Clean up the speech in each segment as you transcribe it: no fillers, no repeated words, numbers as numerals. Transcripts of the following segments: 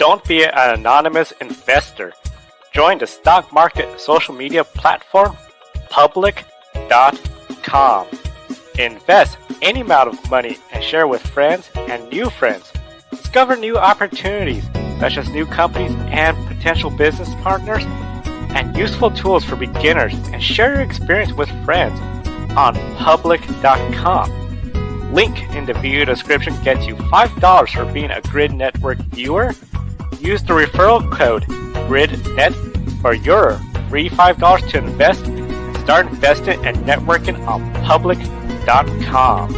Don't be an anonymous investor. Join the stock market social media platform public.com. Invest any amount of money and share with friends and new friends. Discover new opportunities such as new companies and potential business partners and useful tools for beginners, and share your experience with friends on public.com. Link in the video description gets you $5 for being a Grid Network viewer. Use the referral code GridNet for your free $5 to invest and start investing and networking on public.com.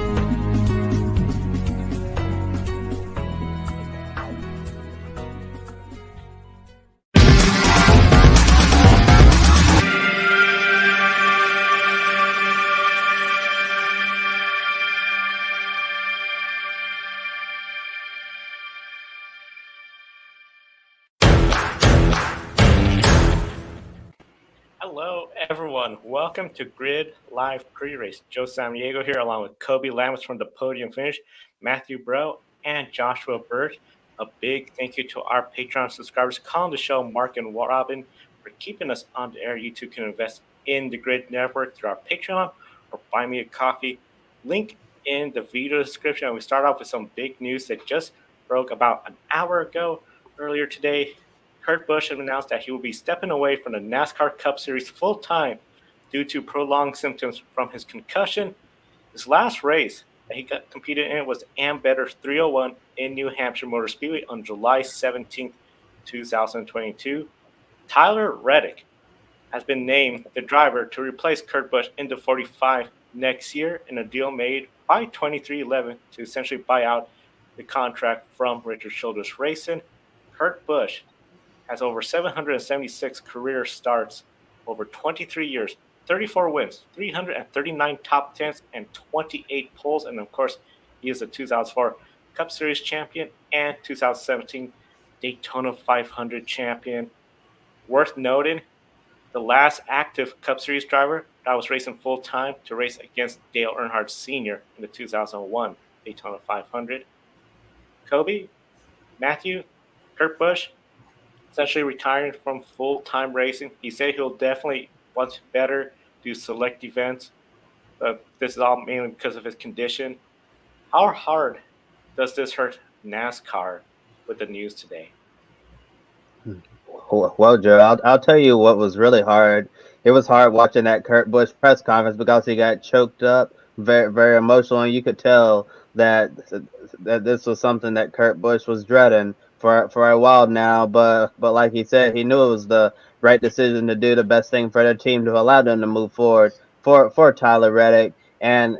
Hello, everyone. Welcome to Grid Live Pre-Race. Joe Samaniego here, along with Kobe Lammers from the Podium Finish, Matthew Bro, and Joshua Birch. A big thank you to our Patreon subscribers calling the show, Mark and Robin, for keeping us on the air. You too can invest in the Grid Network through our Patreon or buy me a coffee. Link in the video description. And we start off with some big news that just broke about an hour ago. Earlier today, Kurt Busch has announced that he will be stepping away from the NASCAR Cup Series full-time due to prolonged symptoms from his concussion. His last race that he competed in was Ambetter 301 in New Hampshire Motor Speedway on July 17, 2022. Tyler Reddick has been named the driver to replace Kurt Busch in the 45 next year in a deal made by 2311 to essentially buy out the contract from Richard Childress Racing. Kurt Busch has over 776 career starts over 23 years, 34 wins, 339 top 10s, and 28 poles. And of course, he is the 2004 Cup Series champion and 2017 Daytona 500 champion. Worth noting, the last active Cup Series driver that was racing full-time to race against Dale Earnhardt Sr. in the 2001 Daytona 500. Kobe, Matthew, Kurt Busch, essentially retiring from full-time racing. He said he'll definitely want better do select events, but this is all mainly because of his condition. How hard does this hurt NASCAR with the news today? Well, Joe, I'll tell you what was really hard. It was hard watching that Kurt Busch press conference because he got choked up, very, very emotional, and you could tell that this was something that Kurt Busch was dreading for a while now, but like he said, he knew it was the right decision to do, the best thing for the team to allow them to move forward for Tyler Reddick and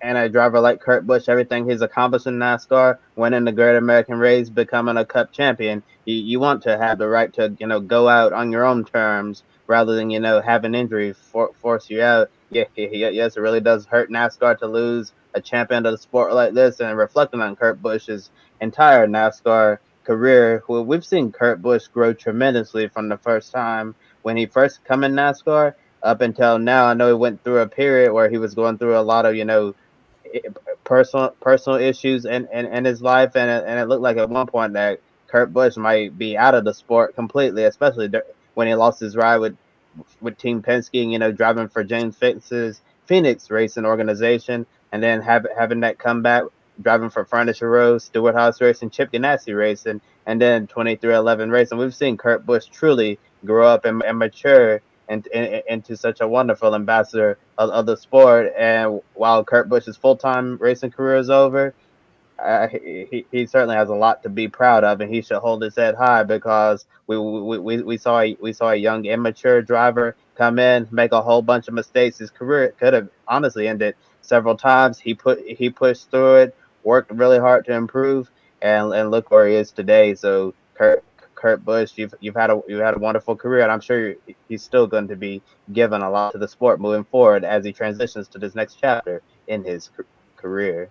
a driver like Kurt Busch. Everything he's accomplished in NASCAR, winning the Great American Race, becoming a Cup champion, you want to have the right to go out on your own terms rather than have an injury force you out. Yes, it really does hurt NASCAR to lose a champion of the sport like this. And reflecting on Kurt Busch's entire NASCAR career, well, we've seen Kurt Busch grow tremendously from the first time when he first come in NASCAR up until now. I know he went through a period where he was going through a lot of personal issues in his life, and it looked like at one point that Kurt Busch might be out of the sport completely, especially when he lost his ride with Team Penske, driving for James Fix's Phoenix Racing organization, and then having that comeback driving for Furniture Rose, Stewart Haas Racing, Chip Ganassi Racing, and then 2311 Racing. We've seen Kurt Busch truly grow up and mature into such a wonderful ambassador of the sport. And while Kurt Busch's full-time racing career is over, he certainly has a lot to be proud of, and he should hold his head high because we saw a young immature driver come in, make a whole bunch of mistakes. His career could have honestly ended several times. He pushed through it, worked really hard to improve, and look where he is today. So Kurt Busch, you've had a wonderful career, and I'm sure he's still going to be giving a lot to the sport moving forward as he transitions to this next chapter in his career.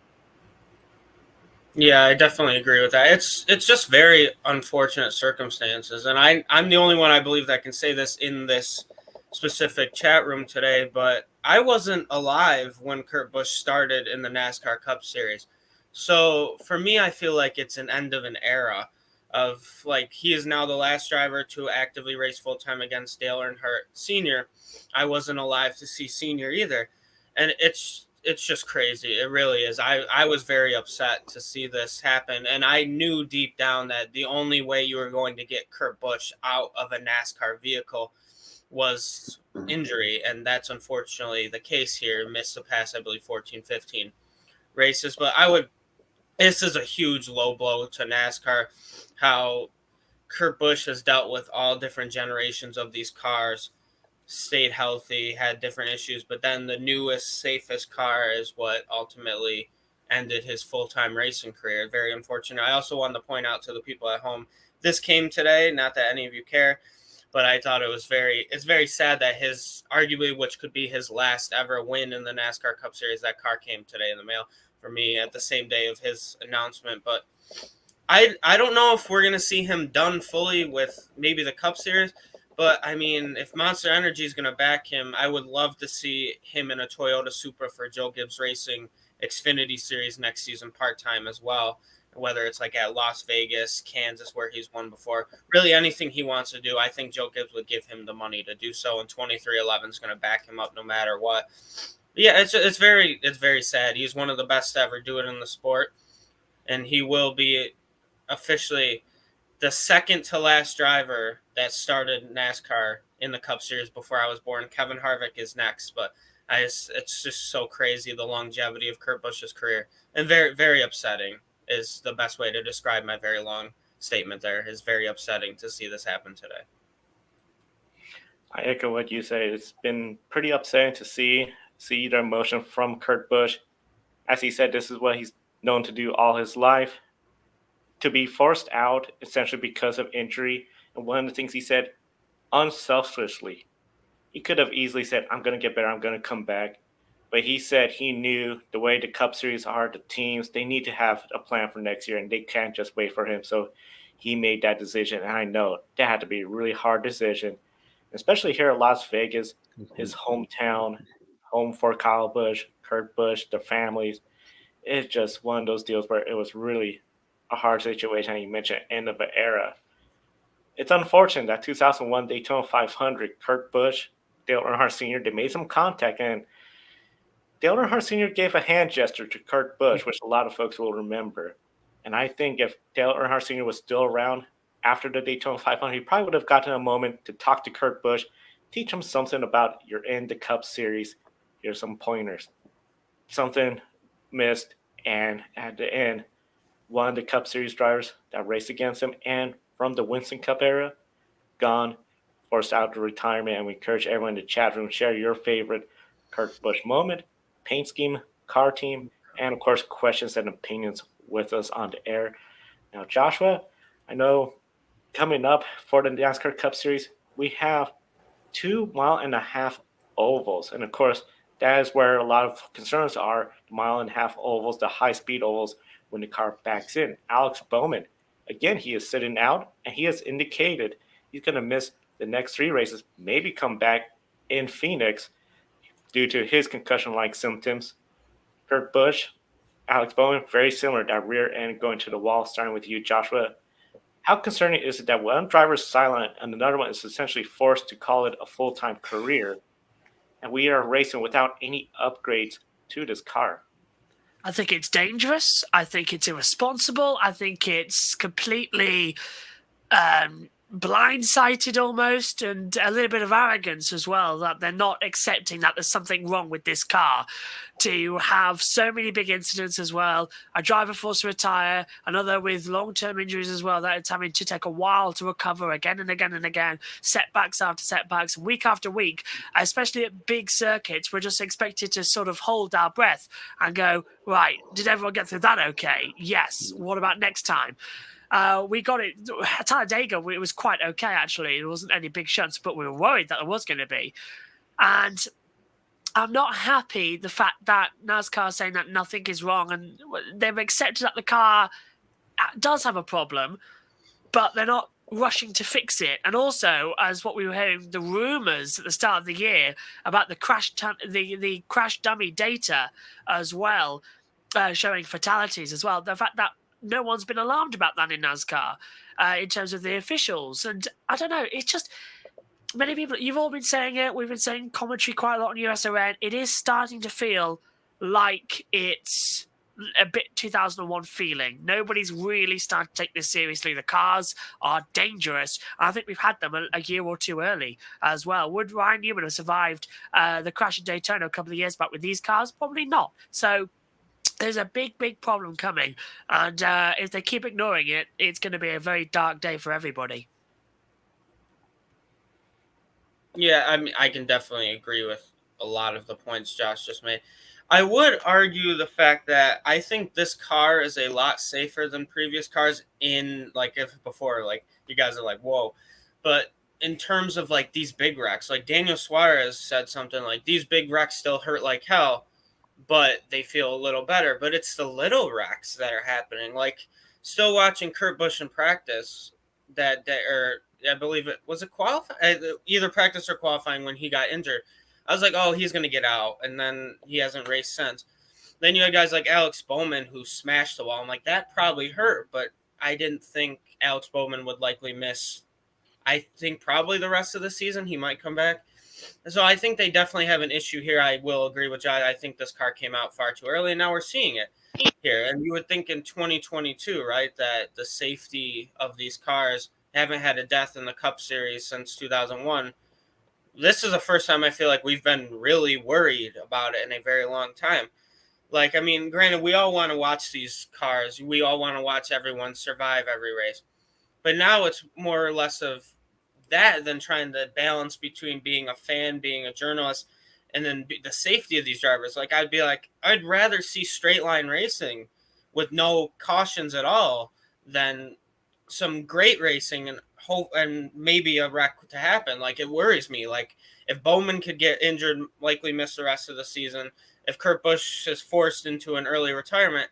Yeah, I definitely agree with that. It's just very unfortunate circumstances, and I'm the only one, I believe, that can say this in this specific chat room today, but I wasn't alive when Kurt Busch started in the NASCAR Cup Series. So for me, I feel like it's an end of an era. of like he is now the last driver to actively race full-time against Dale Earnhardt Sr. I wasn't alive to see Sr. either. And it's just crazy. It really is. I was very upset to see this happen. And I knew deep down that the only way you were going to get Kurt Busch out of a NASCAR vehicle was injury. And that's unfortunately the case here. Missed the past, I believe, 14, 15 races. But this is a huge low blow to NASCAR, how Kurt Busch has dealt with all different generations of these cars, stayed healthy, had different issues, but then the newest, safest car is what ultimately ended his full-time racing career. Very unfortunate. I also wanted to point out to the people at home, this came today, not that any of you care, but I thought it's very sad that his, arguably, which could be his last ever win in the NASCAR Cup Series, that car came today in the mail for me at the same day of his announcement. But I don't know if we're going to see him done fully with maybe the Cup Series, but I mean, if Monster Energy is going to back him, I would love to see him in a Toyota Supra for Joe Gibbs Racing Xfinity Series next season part-time as well, whether it's like at Las Vegas, Kansas, where he's won before. Really anything he wants to do, I think Joe Gibbs would give him the money to do so, and 2311 is going to back him up no matter what. Yeah, it's very sad. He's one of the best to ever do it in the sport, and he will be officially the second to last driver that started NASCAR in the Cup Series before I was born. Kevin Harvick is next, but it's just so crazy, the longevity of Kurt Busch's career, and very, very upsetting is the best way to describe my very long statement there. Is very upsetting to see this happen today. I echo what you say. It's been pretty upsetting to see the emotion from Kurt Busch. As he said, this is what he's known to do all his life. To be forced out essentially because of injury. And one of the things he said, unselfishly, he could have easily said, I'm going to get better, I'm going to come back. But he said he knew the way the Cup Series are, the teams, they need to have a plan for next year, and they can't just wait for him. So he made that decision. And I know that had to be a really hard decision, especially here at Las Vegas, his hometown, home for Kyle Busch, Kurt Busch, the families. It's just one of those deals where it was really a hard situation. You mentioned end of an era. It's unfortunate that 2001 Daytona 500, Kurt Busch, Dale Earnhardt Sr., they made some contact, and Dale Earnhardt Sr. gave a hand gesture to Kurt Busch, which a lot of folks will remember. And I think if Dale Earnhardt Sr. was still around after the Daytona 500, he probably would have gotten a moment to talk to Kurt Busch, teach him something about you're in the Cup Series. Here's some pointers. Something missed, and at the end, one of the Cup Series drivers that raced against him and from the Winston Cup era, gone, forced out to retirement. And we encourage everyone in the chat room, share your favorite Kurt Busch moment, paint scheme, car team, and of course, questions and opinions with us on the air. Now, Joshua, I know coming up for the NASCAR Cup Series, we have 2.5 mile ovals. And of course, that is where a lot of concerns are, the 1.5 mile ovals, the high-speed ovals, when the car backs in. Alex Bowman, again, he is sitting out, and he has indicated he's going to miss the next 3 races, maybe come back in Phoenix due to his concussion-like symptoms. Kurt Busch, Alex Bowman, very similar, that rear end going to the wall, starting with you, Joshua. How concerning is it that one driver is silent and another one is essentially forced to call it a full-time career, and we are racing without any upgrades to this car? I think it's dangerous. I think it's irresponsible. I think it's completely blindsided almost, and a little bit of arrogance as well, that they're not accepting that there's something wrong with this car. To have so many big incidents as well, a driver forced to retire, another with long-term injuries as well, that it's having to take a while to recover again and again and again, setbacks after setbacks, week after week, especially at big circuits. We're just expected to sort of hold our breath and go, right, did everyone get through that okay? Yes. What about next time? We got it at Talladega. It was quite okay, actually. There wasn't any big shunts, but we were worried that there was going to be. And I'm not happy the fact that NASCAR is saying that nothing is wrong, and they've accepted that the car does have a problem, but they're not rushing to fix it. And also, as what we were hearing, the rumors at the start of the year about the crash dummy data as well, showing fatalities as well. The fact that no one's been alarmed about that in NASCAR in terms of the officials. And I don't know, it's just many people, you've all been saying it, we've been saying commentary quite a lot on USON. It is starting to feel like it's a bit 2001 feeling. Nobody's really started to take this seriously. The cars are dangerous. I think we've had them a year or two early as well. Would Ryan Newman have survived the crash in Daytona a couple of years back with these cars? Probably not. So there's a big, big problem coming. And if they keep ignoring it, it's going to be a very dark day for everybody. Yeah, I mean, I can definitely agree with a lot of the points Josh just made. I would argue the fact that I think this car is a lot safer than previous cars in, like, if before, like, you guys are like, whoa. But in terms of, like, these big wrecks, like Daniel Suarez said something like, these big wrecks still hurt like hell, but they feel a little better. But it's the little wrecks that are happening. Like, still watching Kurt Busch in practice that day, or I believe it was either practice or qualifying when he got injured. I was like, oh, he's going to get out. And then he hasn't raced since. Then you had guys like Alex Bowman who smashed the wall. I'm like, that probably hurt, but I didn't think Alex Bowman would likely miss. I think probably the rest of the season he might come back. So I think they definitely have an issue here. I will agree with Jai. I think this car came out far too early, and now we're seeing it here. And you would think in 2022, right, that the safety of these cars haven't had a death in the Cup Series since 2001. This is the first time I feel like we've been really worried about it in a very long time. Like, I mean, granted, we all want to watch these cars. We all want to watch everyone survive every race. But now it's more or less of that than trying to balance between being a fan, being a journalist, and then the safety of these drivers. Like, I'd be like, I'd rather see straight line racing with no cautions at all than some great racing and hope and maybe a wreck to happen. Like, it worries me. Like, if Bowman could get injured, likely miss the rest of the season, if Kurt Busch is forced into an early retirement,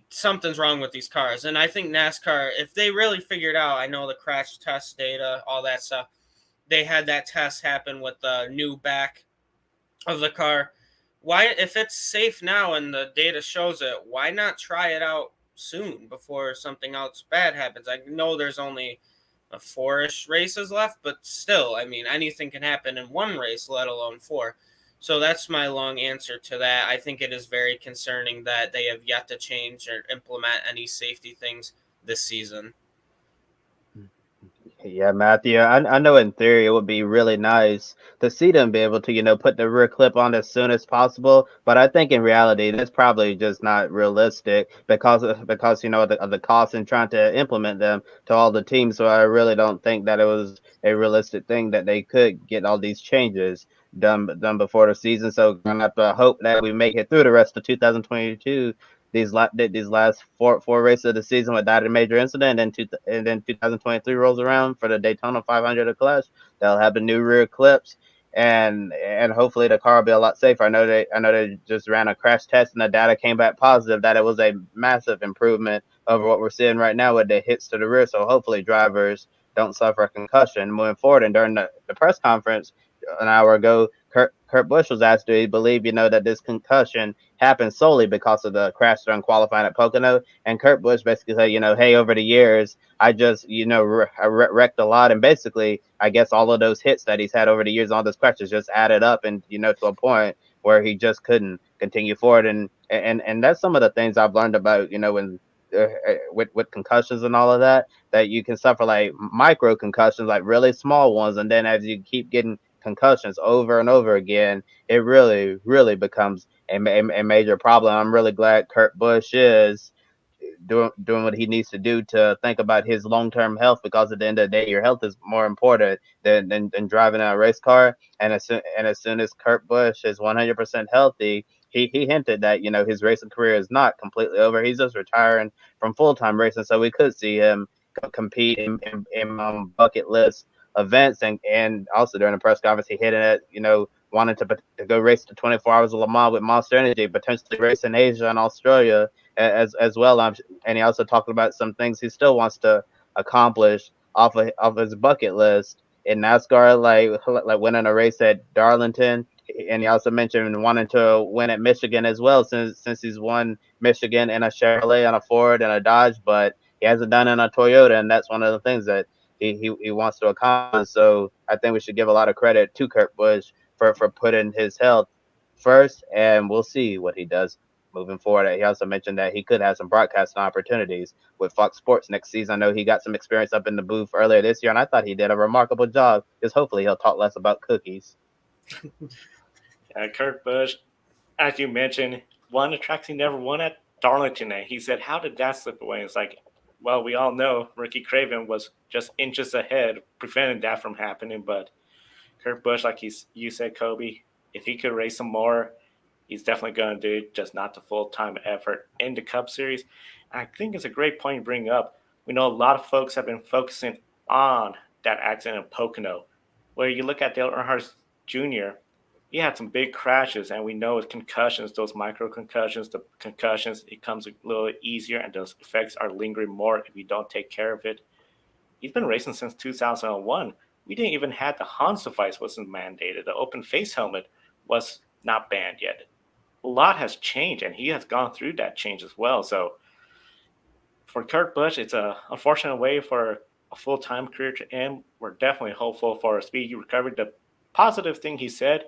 something's wrong with these cars. And I think NASCAR, if they really figured out, I know the crash test data, all that stuff, they had that test happen with the new back of the car. Why, if it's safe now and the data shows it, why not try it out soon before something else bad happens? I know there's only 4-ish races left, but still, I mean, anything can happen in one race, let alone 4. So that's my long answer to that. I think it is very concerning that they have yet to change or implement any safety things this season. Yeah, Matthew, I know in theory it would be really nice to see them be able to, put the rear clip on as soon as possible. But I think in reality, that's probably just not realistic because of the cost in trying to implement them to all the teams. So I really don't think that it was a realistic thing that they could get all these changes done before the season. So I'm gonna have to hope that we make it through the rest of 2022. These last four races of the season without a major incident, and then 2023 rolls around for the Daytona 500 of Clash. They'll have the new rear clips, and hopefully the car will be a lot safer. I know they just ran a crash test, and the data came back positive that it was a massive improvement over what we're seeing right now with the hits to the rear. So hopefully drivers don't suffer a concussion moving forward. And during the press conference an hour ago, Kurt Busch was asked, do he believe, that this concussion happened solely because of the crash during qualifying at Pocono? And Kurt Busch basically said, hey, over the years, I just, I wrecked a lot. And basically, I guess all of those hits that he's had over the years, all those crashes just added up and, to a point where he just couldn't continue forward. And that's some of the things I've learned about, when with concussions and all of that you can suffer like micro concussions, like really small ones. And then as you keep getting concussions over and over again, it really, really becomes a major problem. I'm really glad Kurt Busch is doing what he needs to do to think about his long-term health, because at the end of the day, your health is more important than driving a race car. And as soon as Kurt Busch is 100% healthy, he hinted that his racing career is not completely over. He's just retiring from full-time racing, so we could see him compete in bucket list events. And also during the press conference, he hit it, wanted to go race the 24 Hours of Le Mans with Monster Energy, potentially race in Asia and Australia as well. And he also talked about some things he still wants to accomplish off of his bucket list in NASCAR, like winning a race at Darlington. And he also mentioned wanting to win at Michigan as well, since he's won Michigan in a Chevrolet, on a Ford, and a Dodge, but he hasn't done it in a Toyota, and that's one of the things that he wants to accomplish. So I think we should give a lot of credit to Kurt Busch for putting his health first, and we'll see what he does moving forward. He also mentioned that he could have some broadcasting opportunities with Fox Sports next season. I know he got some experience up in the booth earlier this year, and I thought he did a remarkable job, because hopefully he'll talk less about cookies. Kurt Busch, as you mentioned, won the tracks he never won at Darlington. And he said, how did that slip away? It's like, well, we all know Ricky Craven was just inches ahead, preventing that from happening. But Kurt Busch, like you said, Kobe, if he could race some more, he's definitely going to do it, just not the full-time effort in the Cup Series. And I think it's a great point to bring up. We know a lot of folks have been focusing on that accident in Pocono, where you look at Dale Earnhardt Jr., he had some big crashes, and we know with concussions, those micro concussions, the concussions, it comes a little easier, and those effects are lingering more if you don't take care of it. He's been racing since 2001. We didn't even have the Hans device wasn't mandated. The open face helmet was not banned yet. A lot has changed, and he has gone through that change as well. So for Kurt Busch, it's a unfortunate way for a full-time career to end. We're definitely hopeful for a speedy recovery. The positive thing he said,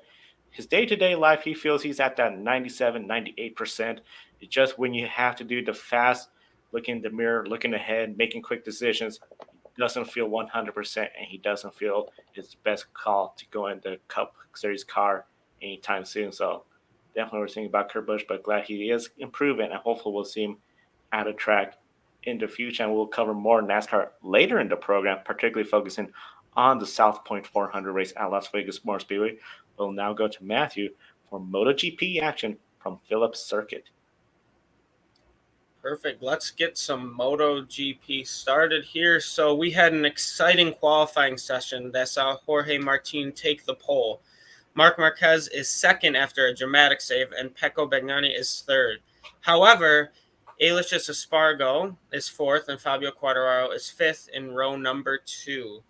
his day-to-day life, he feels he's at that 97, 98%. It's just when you have to do the fast, looking in the mirror, looking ahead, making quick decisions, he doesn't feel 100%, and he doesn't feel it's the best call to go in the Cup Series car anytime soon. So definitely we're thinking about Kurt Busch, but glad he is improving, and hopefully we'll see him at a track in the future. And we'll cover more NASCAR later in the program, particularly focusing on the South Point 400 race at Las Vegas Motor Speedway. We'll now go to Matthew for MotoGP action from Phillips Circuit. Perfect. Let's get some MotoGP started here. So we had an exciting qualifying session that saw Jorge Martin take the pole. Marc Marquez is second after a dramatic save, and Pecco Bagnaia is third. However, Alicius Espargaro is fourth, and Fabio Quartararo is fifth in row number 2.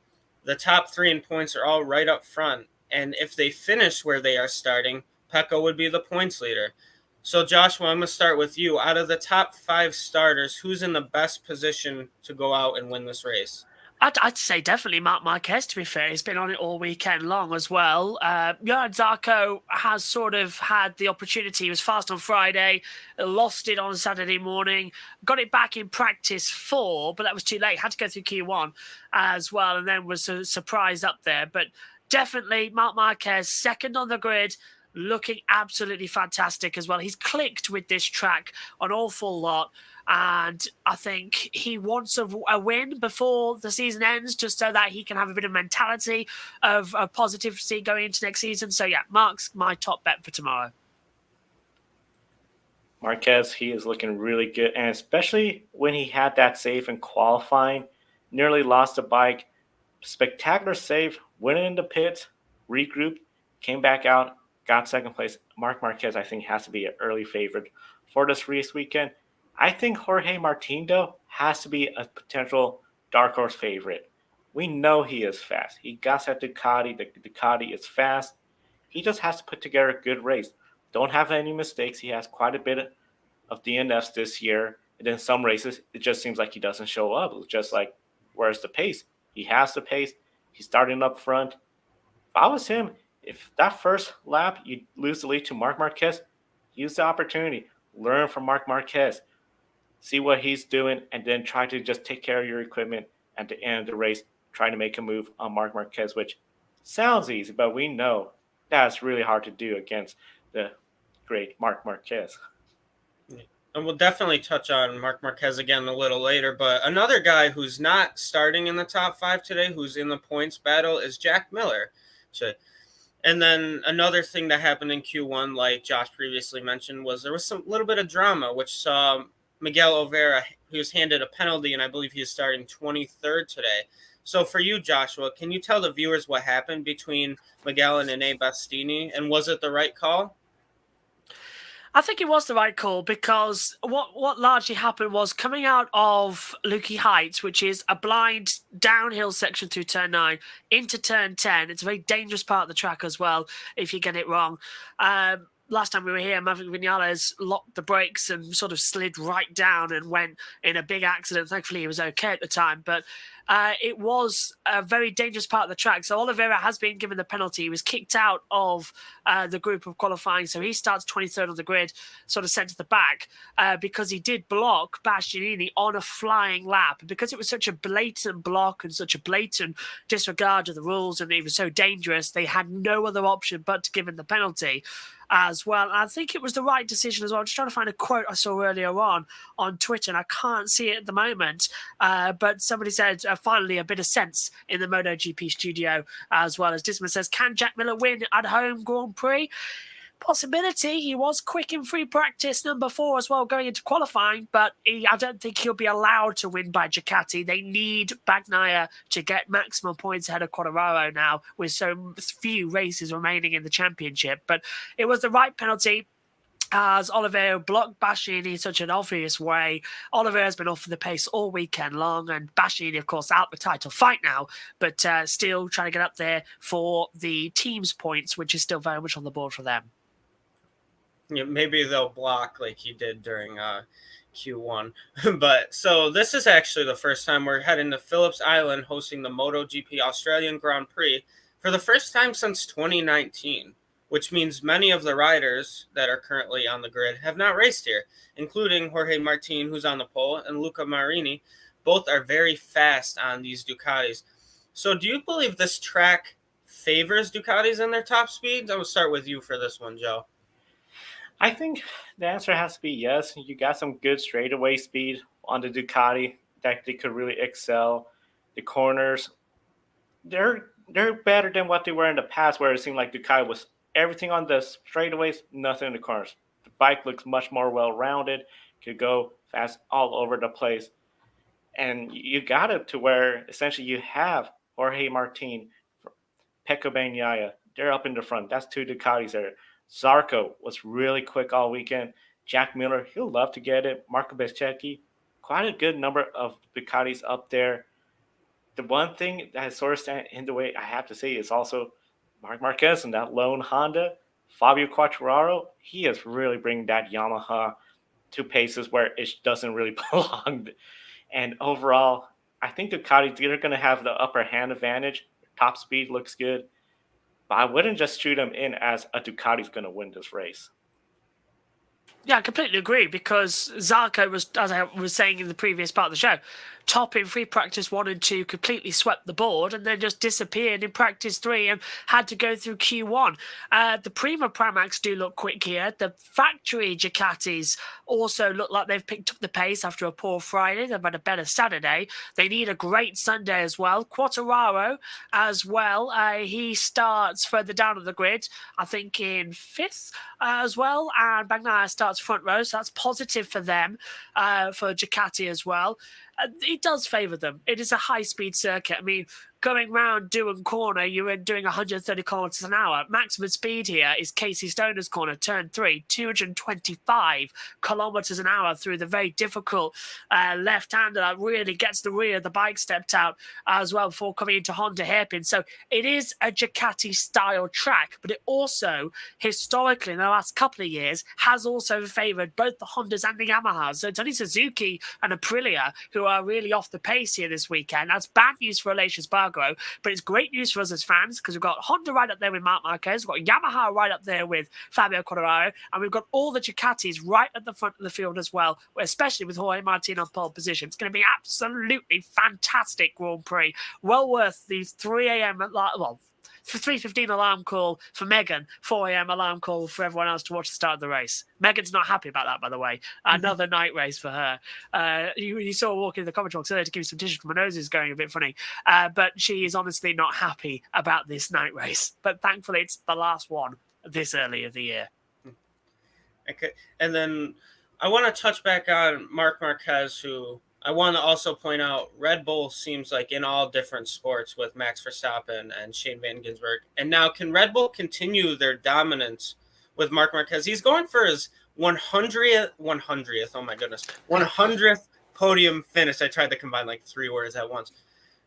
The top 3 in points are all right up front, and if they finish where they are starting, Pecco would be the points leader. So, Joshua, I'm going to start with you. Out of the top 5 starters, who's in the best position to go out and win this race? I'd say definitely Marc Marquez, to be fair. He's been on it all weekend long as well. Johan Zarco has sort of had the opportunity. He was fast on Friday, lost it on Saturday morning, got it back in practice 4, but that was too late. Had to go through Q1 as well, and then was a surprise up there. But definitely Marc Marquez, second on the grid, looking absolutely fantastic as well. He's clicked with this track an awful lot. And I think he wants a win before the season ends, just so that he can have a bit of mentality of positivity going into next season. So, yeah, Mark's my top bet for tomorrow. Marquez, he is looking really good, and especially when he had that save in qualifying, nearly lost the bike. Spectacular save, went in the pits, regrouped, came back out, got second place. Marc Marquez, I think, has to be an early favorite for this race weekend. I think Jorge Martin, though, has to be a potential dark horse favorite. We know he is fast. He got that Ducati. The Ducati is fast. He just has to put together a good race. Don't have any mistakes. He has quite a bit of DNFs this year. And then some races, it just seems like he doesn't show up. It's just like, where's the pace? He has the pace. He's starting up front. If I was him, if that first lap you lose the lead to Marc Marquez, use the opportunity. Learn from Marc Marquez. See what he's doing, and then try to just take care of your equipment at the end of the race, trying to make a move on Marc Marquez, which sounds easy, but we know that's really hard to do against the great Marc Marquez. And we'll definitely touch on Marc Marquez again a little later, but another guy who's not starting in the top 5 today, who's in the points battle, is Jack Miller. And then another thing that happened in Q1, like Josh previously mentioned, was there was some little bit of drama, which saw Miguel Oliveira, he was handed a penalty, and I believe he is starting 23rd today. So for you, Joshua, can you tell the viewers what happened between Miguel and Enea Bastianini, and was it the right call? I think it was the right call because what largely happened was coming out of Lukey Heights, which is a blind downhill section through turn 9 into turn 10. It's a very dangerous part of the track as well if you get it wrong. Last time we were here, Maverick Vinales locked the brakes and sort of slid right down and went in a big accident. Thankfully, he was okay at the time, but it was a very dangerous part of the track. So Oliveira has been given the penalty. He was kicked out of the group of qualifying, so he starts 23rd on the grid, sort of sent to the back because he did block Bastianini on a flying lap. Because it was such a blatant block and such a blatant disregard of the rules, and it was so dangerous, they had no other option but to give him the penalty as well. And I think it was the right decision as well. I'm just trying to find a quote I saw earlier on Twitter, and I can't see it at the moment. But somebody said, finally, a bit of sense in the MotoGP studio, as well as Disman says, can Jack Miller win at home Grand Prix? Possibility. He was quick in free practice, number 4 as well, going into qualifying, but I don't think he'll be allowed to win by Ducati. They need Bagnaia to get maximum points ahead of Quartararo now, with so few races remaining in the championship. But it was the right penalty, as Oliveira blocked Bastianini in such an obvious way. Oliveira's been off for the pace all weekend long, and Bastianini, of course, out the title fight now, but still trying to get up there for the team's points, which is still very much on the board for them. Yeah, maybe they'll block like he did during Q1. But so this is actually the first time we're heading to Phillips Island hosting the MotoGP Australian Grand Prix for the first time since 2019, which means many of the riders that are currently on the grid have not raced here, including Jorge Martin, who's on the pole, and Luca Marini. Both are very fast on these Ducatis. So do you believe this track favors Ducatis in their top speeds? I'm going to start with you for this one, Joe. I think the answer has to be yes. You got some good straightaway speed on the Ducati that they could really excel. The corners, they're better than what they were in the past, where it seemed like Ducati was everything on the straightaways, nothing in the corners. The bike looks much more well-rounded, could go fast all over the place. And you got it to where essentially you have Jorge Martin, Pecco Bagnaia, they're up in the front. That's 2 Ducatis there. Zarco was really quick all weekend. Jack Miller, he'll love to get it. Marco Bezzecchi, quite a good number of Ducatis up there. The one thing that has sort of stand in the way, I have to say, is also Marc Marquez and that lone Honda. Fabio Quartararo, he is really bringing that Yamaha to paces where it doesn't really belong. And overall, I think Ducati's either going to have the upper hand advantage. Top speed looks good. But I wouldn't just shoot them in as a Ducati's going to win this race. Yeah, I completely agree, because Zarco was, as I was saying in the previous part of the show, top in free practice 1 and 2, completely swept the board, and then just disappeared in practice 3 and had to go through Q1. The Prima Pramacs do look quick here. The factory Ducatis also look like they've picked up the pace after a poor Friday. They've had a better Saturday. They need a great Sunday as well. Quartararo as well. He starts further down on the grid, I think in 5th as well, and Bagnaia starts front row, so that's positive for them, for Ducati as well. It does favour them. It is a high-speed circuit. I mean, going round Doohan Corner, you're doing 130 kilometres an hour. Maximum speed here is Casey Stoner's Corner, turn 3, 225 kilometres an hour through the very difficult left-hander that really gets the rear of the bike stepped out as well before coming into Honda hairpin. So it is a Ducati-style track, but it also, historically, in the last couple of years, has also favoured both the Hondas and the Yamahas. So it's only Suzuki and Aprilia who are really off the pace here this weekend. That's bad news for Aleix Espargaro, but it's great news for us as fans, because we've got Honda right up there with Marc Marquez, we've got Yamaha right up there with Fabio Quartararo, and we've got all the Ducatis right at the front of the field as well, especially with Jorge Martin on pole position. It's going to be absolutely fantastic Grand Prix. Well worth the 3 a.m. For 3:15 alarm call for Megan, 4 a.m. alarm call for everyone else to watch the start of the race. Megan's not happy about that, by the way. Another night race for her. You saw her walking in the commentary box earlier to give me some tissues because my nose is going a bit funny. But she is honestly not happy about this night race. But thankfully, it's the last one this early of the year. Okay, and then I want to touch back on Marc Marquez, who I want to also point out Red Bull seems like in all different sports with Max Verstappen and Shane Van Gisbergen. And now can Red Bull continue their dominance with Marc Marquez? He's going for his 100th, oh my goodness, 100th podium finish. I tried to combine like 3 words at once.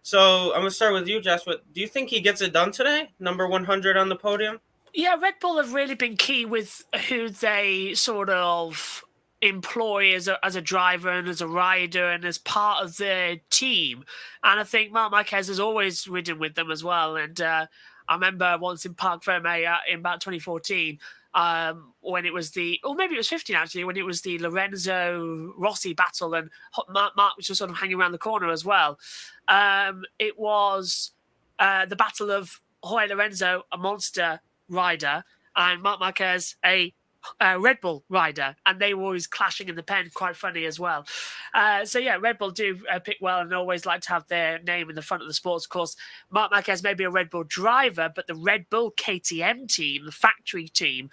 So I'm going to start with you, Joshua. Do you think he gets it done today? Number 100 on the podium? Yeah, Red Bull have really been key with who they sort of employ as a driver and as a rider and as part of their team. And I think Marc Marquez has always ridden with them as well. And I remember once in Parc Fermé in about 2014, when it was or maybe it was 15 actually, when it was the Lorenzo Rossi battle and Mark was just sort of hanging around the corner as well. It was the battle of Jorge Lorenzo, a monster rider, and Marc Marquez, a Red Bull rider, and they were always clashing in the pen. Quite funny as well. So yeah, Red Bull do pick well and always like to have their name in the front of the sports. Of course, Marc Marquez may be a Red Bull driver, but the Red Bull KTM team, the factory team,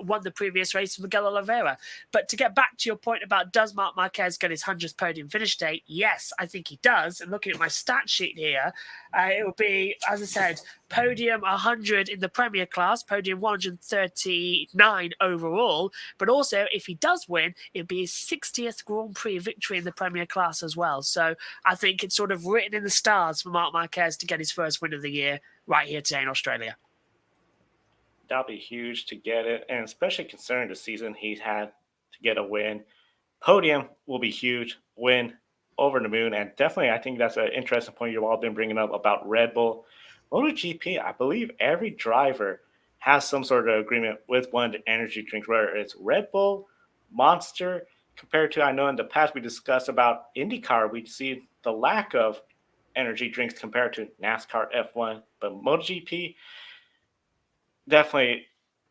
won the previous race with Miguel Oliveira. But to get back to your point about does Marc Marquez get his 100th podium finish date? Yes, I think he does. And looking at my stat sheet here, it will be, as I said, podium 100 in the Premier class, podium 139 overall. But also, if he does win, it'll be his 60th Grand Prix victory in the Premier class as well. So I think it's sort of written in the stars for Marc Marquez to get his first win of the year right here today in Australia. That'll be huge to get it, and especially considering the season he's had to get a win. Podium will be huge, win over the moon, and definitely I think that's an interesting point you've all been bringing up about Red Bull. MotoGP, I believe every driver has some sort of agreement with one of the energy drinks, whether it's Red Bull, Monster, compared to, I know in the past we discussed about IndyCar, we see the lack of energy drinks compared to NASCAR F1, but MotoGP, definitely,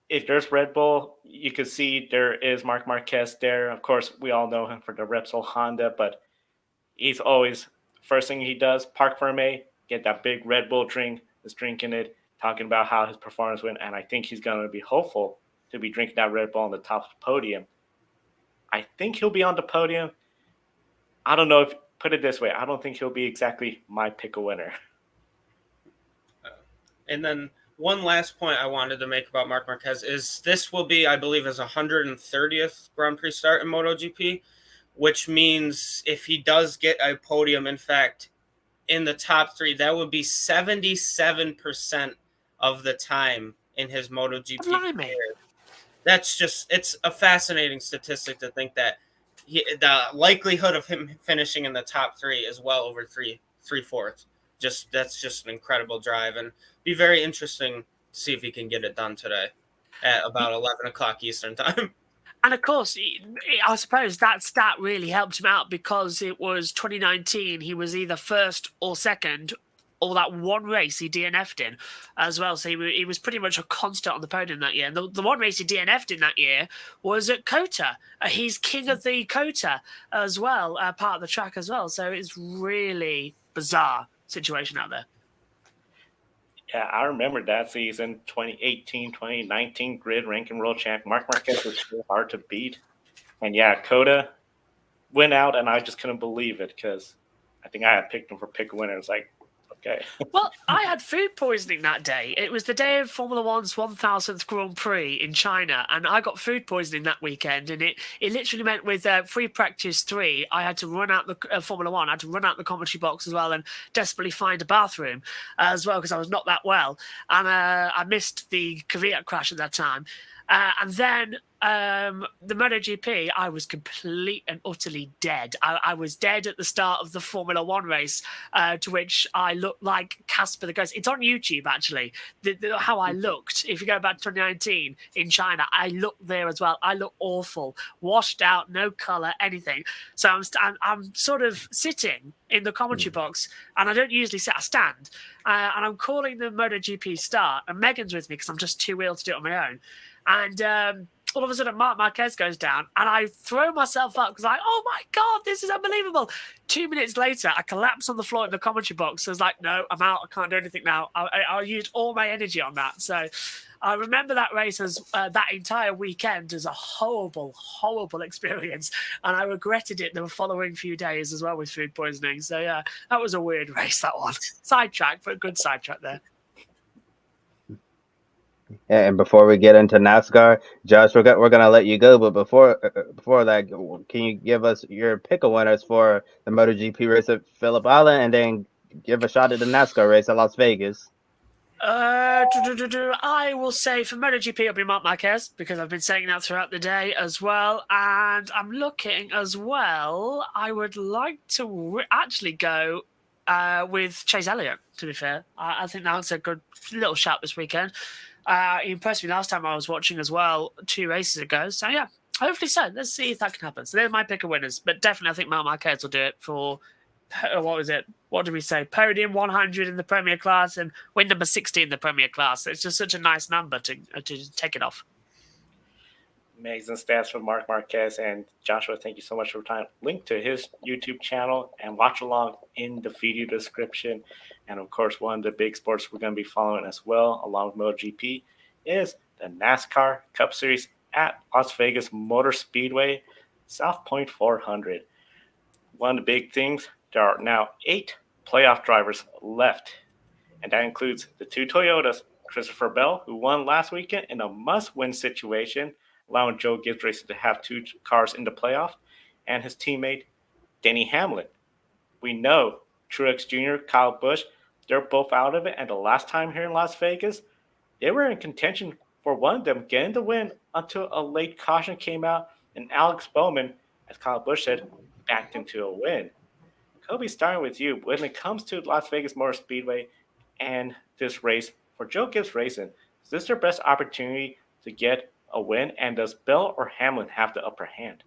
if there's Red Bull, you can see there is Marc Marquez there. Of course, we all know him for the Repsol Honda, but he's always, first thing he does, Parc Fermé, get that big Red Bull drink, is drinking it, talking about how his performance went, and I think he's going to be hopeful to be drinking that Red Bull on the top of the podium. I think he'll be on the podium. I don't know if, put it this way, I don't think he'll be exactly my pick a winner. And then one last point I wanted to make about Marc Marquez is this will be, I believe, his 130th Grand Prix start in MotoGP, which means if he does get a podium, in fact, in the top 3, that would be 77% of the time in his MotoGP career. That's just, it's a fascinating statistic to think that the likelihood of him finishing in the top 3 is well over three-fourths. That's just an incredible drive, and be very interesting to see if he can get it done today at about 11 o'clock Eastern time. And of course, I suppose that stat really helped him out because it was 2019. He was either first or second, or that one race he DNF'd in as well. So he was pretty much a constant on the podium that year. And the one race he DNF'd in that year was at COTA. He's king of the COTA as well, part of the track as well. So it's really bizarre situation out there. Yeah, I remember that season, 2018, 2019 grid ranking world champ. Marc Marquez was so hard to beat. And yeah, COTA went out, and I just couldn't believe it because I think I had picked him for pick a winner. It's like, okay. Well, I had food poisoning that day. It was the day of Formula One's 1000th Grand Prix in China, and I got food poisoning that weekend. And it literally meant with free practice 3, I had to run out the Formula One. I had to run out the commentary box as well and desperately find a bathroom as well because I was not that well. And I missed the Kvyat crash at that time. And then the MotoGP, I was complete and utterly dead. I was dead at the start of the Formula One race, to which I looked like Casper the Ghost. It's on YouTube, actually, how I looked. If you go back to 2019 in China, I looked there as well. I look awful, washed out, no colour, anything. So I'm sort of sitting in the commentary box, and I don't usually sit, I stand. And I'm calling the MotoGP start, and Megan's with me because I'm just too ill to do it on my own. And all of a sudden, Marc Marquez goes down, and I throw myself up because, like, oh my God, this is unbelievable. 2 minutes later, I collapse on the floor in the commentary box. I was like, no, I'm out. I can't do anything now. I used all my energy on that. So I remember that race as that entire weekend as a horrible, horrible experience. And I regretted it the following few days as well with food poisoning. So, yeah, that was a weird race, that one. Sidetrack, but a good sidetrack there. And before we get into NASCAR, Josh, we're gonna let you go. But before that, can you give us your pick of winners for the MotoGP race at Phillip Island, and then give a shot at the NASCAR race at Las Vegas? I will say for MotoGP it'll be Marc Marquez because I've been saying that throughout the day as well, and I'm looking as well. I would like to actually go with Chase Elliott. To be fair, I think that's a good little shout this weekend. He impressed me last time I was watching as well 2 races ago. So yeah, hopefully so. Let's see if that can happen. So they're my pick of winners, but definitely I think Marc Marquez will do it for. What was it? What did we say? Podium 100 in the Premier class and win number 60 in the Premier class. It's just such a nice number to take it off. Amazing stats from Marc Marquez. And Joshua, thank you so much for your time. Link to his YouTube channel and watch along in the video description. And of course, one of the big sports we're going to be following as well, along with MotoGP, is the NASCAR Cup Series at Las Vegas Motor Speedway, South Point 400. One of the big things, there are now 8 playoff drivers left, and that includes the 2 Toyotas, Christopher Bell, who won last weekend in a must-win situation, allowing Joe Gibbs Racing to have 2 cars in the playoff, and his teammate, Denny Hamlin. We know Truex Jr., Kyle Busch, they're both out of it, and the last time here in Las Vegas, they were in contention for one of them getting the win until a late caution came out, and Alex Bowman, as Kyle Busch said, backed into a win. Kobe, starting with you, when it comes to Las Vegas Motor Speedway and this race for Joe Gibbs Racing, is this their best opportunity to get a win? And does Bell or Hamlin have the upper hand?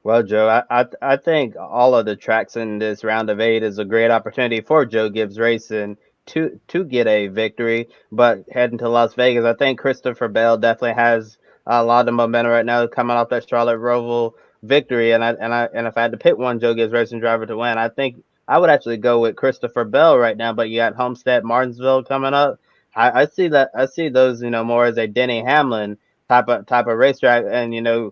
Well, Joe, I think all of the tracks in this round of 8 is a great opportunity for Joe Gibbs Racing to get a victory. But heading to Las Vegas, I think Christopher Bell definitely has a lot of momentum right now, coming off that Charlotte Roval victory. And if I had to pick one Joe Gibbs Racing driver to win, I think I would actually go with Christopher Bell right now. But you got Homestead, Martinsville coming up. I see that. I see those, more as a Denny Hamlin type of racetrack, and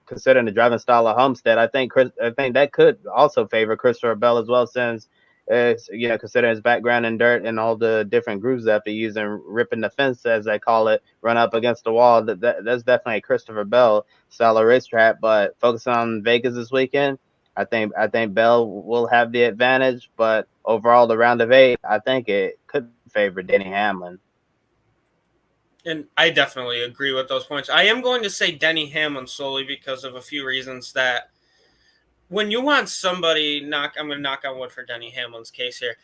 considering the driving style of Homestead, I think that could also favor Christopher Bell as well, since considering his background in dirt and all the different grooves that they're using, ripping the fence as they call it, run up against the wall. That's definitely a Christopher Bell style of racetrack. But focusing on Vegas this weekend, I think Bell will have the advantage. But overall, the round of 8, I think it could favor Denny Hamlin. And I definitely agree with those points. I am going to say Denny Hamlin solely because of a few reasons. That when you want somebody, I'm going to knock on wood for Denny Hamlin's case here.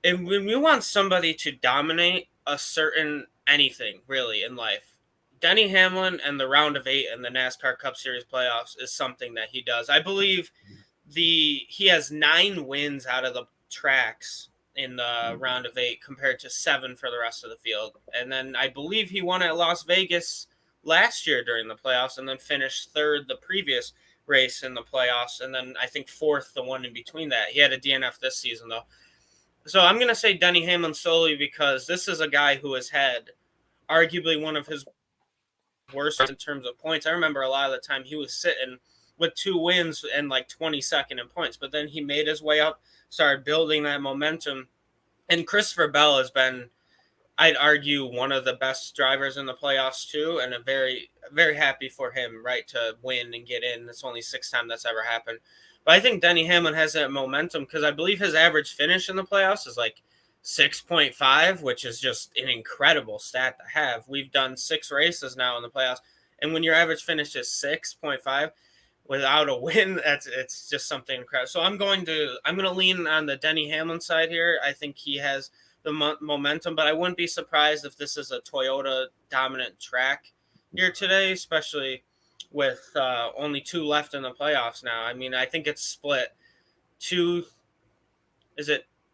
And when you want somebody to dominate a certain anything really in life, Denny Hamlin and the round of 8 and the NASCAR Cup Series playoffs is something that he does. I believe he has 9 wins out of the tracks in the round of 8 compared to 7 for the rest of the field. And then I believe he won at Las Vegas last year during the playoffs and then finished 3rd the previous race in the playoffs. And then I think 4th the one in between that. He had a DNF this season though. So I'm going to say Denny Hamlin solely because this is a guy who has had arguably one of his worst in terms of points. I remember a lot of the time he was sitting with 2 wins and like 22nd in points, but then he made his way up, started building that momentum. And Christopher Bell has been, I'd argue, one of the best drivers in the playoffs too, and I'm very, very happy for him, right, to win and get in. It's only 6th time that's ever happened. But I think Denny Hamlin has that momentum because I believe his average finish in the playoffs is like 6.5, which is just an incredible stat to have. We've done 6 races now in the playoffs, and when your average finish is 6.5 without a win, it's just something incredible. So I'm going to lean on the Denny Hamlin side here. I think he has the momentum, but I wouldn't be surprised if this is a Toyota dominant track here today, especially with only 2 left in the playoffs now. I mean, I think it's split 2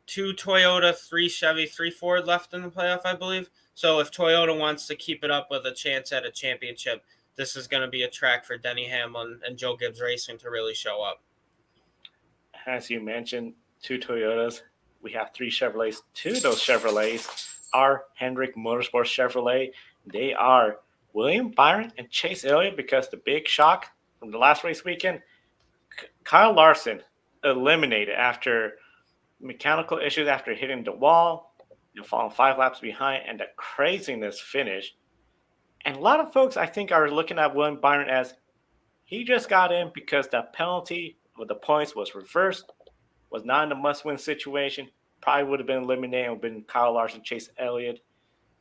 Toyota, 3 Chevy, 3 Ford left in the playoff, I believe. So if Toyota wants to keep it up with a chance at a championship, this is going to be a track for Denny Hamlin and Joe Gibbs Racing to really show up. As you mentioned, 2 Toyotas. We have 3 Chevrolets. 2 of those Chevrolets are Hendrick Motorsports Chevrolet. They are William Byron and Chase Elliott, because the big shock from the last race weekend, Kyle Larson eliminated after mechanical issues after hitting the wall. falling 5 laps behind, and the craziness finish. And a lot of folks, I think, are looking at William Byron as he just got in because the penalty with the points was reversed, was not in a must-win situation, probably would have been eliminated, would have been Kyle Larson, Chase Elliott.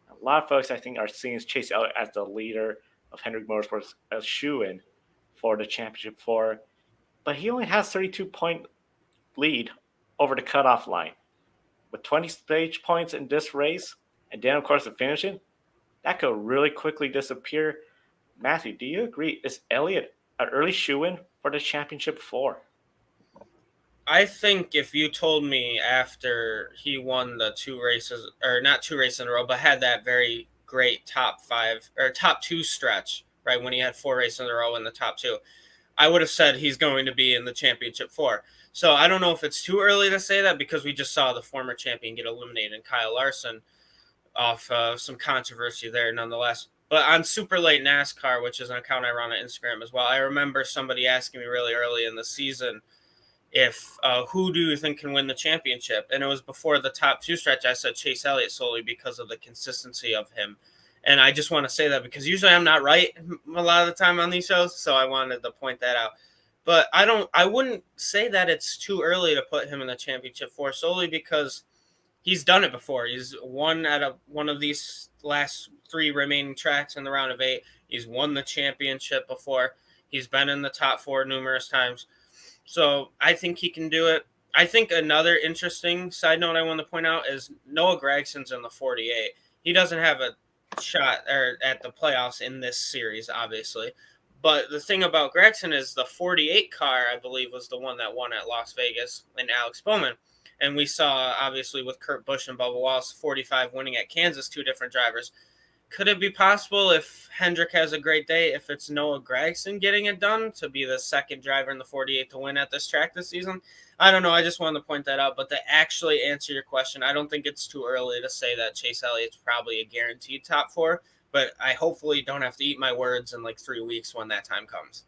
A lot of folks, I think, are seeing Chase Elliott as the leader of Hendrick Motorsports, as shoo-in for the championship 4. But he only has 32-point lead over the cutoff line. With 20 stage points in this race, and then, of course, the finishing, that could really quickly disappear. Matthew, do you agree? Is Elliott an early shoo-in for the championship 4? I think if you told me after he won the 2 races, or not 2 races in a row, but had that very great top 5 or top 2 stretch, right, when he had 4 races in a row in the top 2, I would have said he's going to be in the championship 4. So I don't know if it's too early to say that, because we just saw the former champion get eliminated in Kyle Larson off some controversy there nonetheless. But on Super Late NASCAR, which is an account I run on Instagram as well, I remember somebody asking me really early in the season if who do you think can win the championship? And it was before the top 2 stretch. I said Chase Elliott, solely because of the consistency of him. And I just want to say that because usually I'm not right a lot of the time on these shows, so I wanted to point that out. But I wouldn't say that it's too early to put him in the championship 4, solely because he's done it before. He's won at one of these last 3 remaining tracks in the round of 8. He's won the championship before. He's been in the top 4 numerous times. So I think he can do it. I think another interesting side note I want to point out is Noah Gragson's in the 48. He doesn't have a shot at the playoffs in this series, obviously. But the thing about Gragson is the 48 car, I believe, was the one that won at Las Vegas in Alex Bowman. And we saw, obviously, with Kurt Busch and Bubba Wallace, 45 winning at Kansas, 2 different drivers. Could it be possible, if Hendrick has a great day, if it's Noah Gragson getting it done, to be the second driver in the 48 to win at this track this season? I don't know. I just wanted to point that out. But to actually answer your question, I don't think it's too early to say that Chase Elliott's probably a guaranteed top 4. But I hopefully don't have to eat my words in like 3 weeks when that time comes.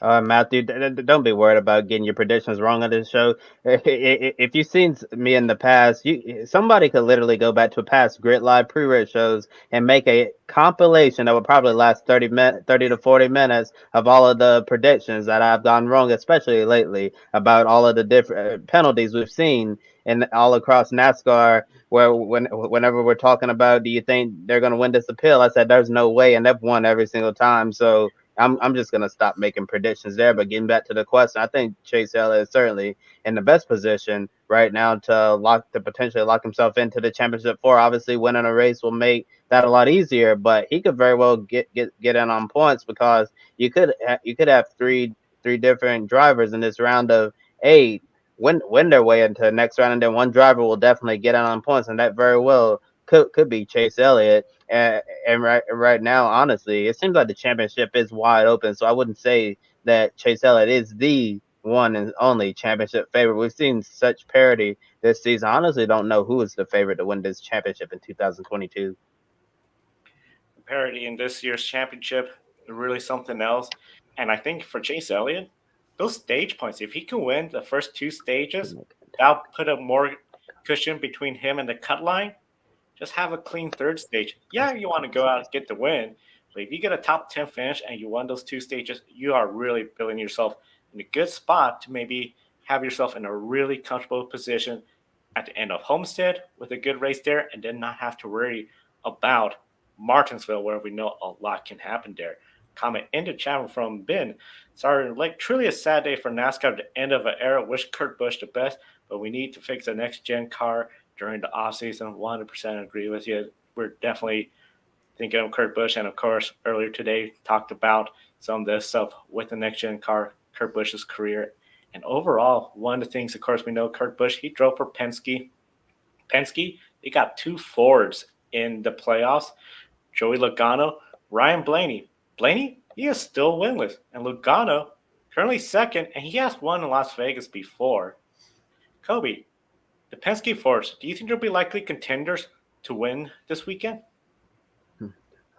Matthew, don't be worried about getting your predictions wrong on this show. If you've seen me in the past, somebody could literally go back to past Grid Live pre-race shows and make a compilation that would probably last 30 to 40 minutes of all of the predictions that I've gone wrong, especially lately, about all of the different penalties we've seen in all across NASCAR. Where whenever we're talking about, do you think they're going to win this appeal? I said there's no way, and they've won every single time. So I'm just gonna stop making predictions there. But getting back to the question, I think Chase Elliott is certainly in the best position right now to potentially lock himself into the championship 4. Obviously, winning a race will make that a lot easier, but he could very well get in on points, because you could have three different drivers in this round of 8 win their way into the next round, and then one driver will definitely get in on points, and that very well could be Chase Elliott. And right now, honestly, it seems like the championship is wide open. So I wouldn't say that Chase Elliott is the one and only championship favorite. We've seen such parity this season. I honestly don't know who is the favorite to win this championship in 2022. Parity in this year's championship is really something else. And I think for Chase Elliott, those stage points, if he can win the first 2 stages, that'll put a more cushion between him and the cut line. Just have a clean 3rd stage. Yeah, you want to go out and get the win, but if you get a top 10 finish and you won those 2 stages, you are really building yourself in a good spot to maybe have yourself in a really comfortable position at the end of Homestead with a good race there, and then not have to worry about Martinsville, where we know a lot can happen there. Comment in the chat from Ben. Sorry, truly a sad day for NASCAR at the end of an era. Wish Kurt Busch the best, but we need to fix the next-gen car during the offseason. 100% agree with you. We're definitely thinking of Kurt Busch, and of course, earlier today talked about some of this stuff with the next-gen car, Kurt Busch's career. And overall, one of the things, of course, we know Kurt Busch, he drove for Penske. They got 2 Fords in the playoffs. Joey Logano, Ryan Blaney. Blaney, he is still winless. And Logano, currently 2nd, and he has won in Las Vegas before. Kobe, the Penske Fords, do you think they'll be likely contenders to win this weekend?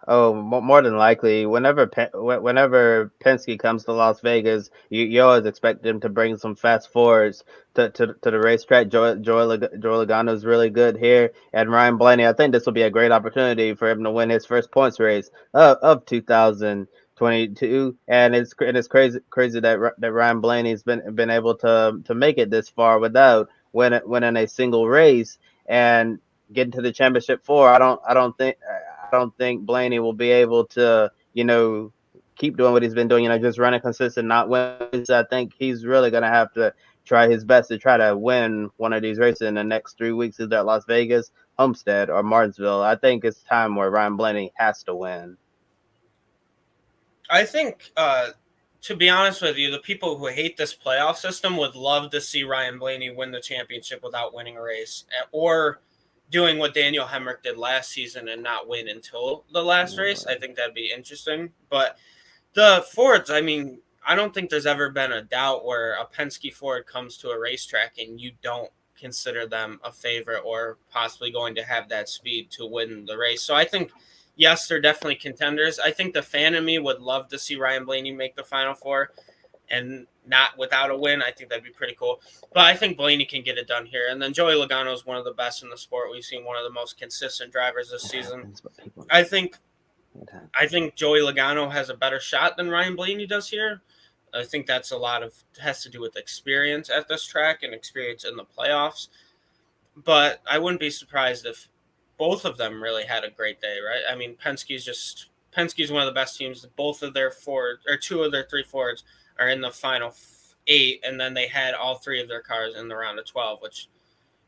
Oh, more than likely. Whenever Penske comes to Las Vegas, you always expect them to bring some fast forwards to the racetrack. Joey Logano's really good here, and Ryan Blaney. I think this will be a great opportunity for him to win his first points race of 2022. And it's crazy that Ryan Blaney's been able to make it this far without winning a single race and getting to the championship four. I don't think Blaney will be able to, keep doing what he's been doing, just running consistent, not win. So I think he's really going to have to try his best to try to win one of these races in the next 3 weeks, either at Las Vegas, Homestead, or Martinsville. I think it's time where Ryan Blaney has to win. I think, to be honest with you, the people who hate this playoff system would love to see Ryan Blaney win the championship without winning a race, or doing what Daniel Hemrick did last season and not win until the last race. I think that'd be interesting. But the Fords, I mean, I don't think there's ever been a doubt where a Penske Ford comes to a racetrack and you don't consider them a favorite or possibly going to have that speed to win the race. So I think, yes, they're definitely contenders. I think the fan in me would love to see Ryan Blaney make the Final Four and not without a win. I think that'd be pretty cool. But I think Blaney can get it done here. And then Joey Logano is one of the best in the sport. We've seen one of the most consistent drivers this season. I think Joey Logano has a better shot than Ryan Blaney does here. I think that's has to do with experience at this track and experience in the playoffs. But I wouldn't be surprised if both of them really had a great day, right? I mean, Penske's one of the best teams. Both of their two of their three Fords are in the final 8, and then they had all 3 of their cars in the round of 12, which,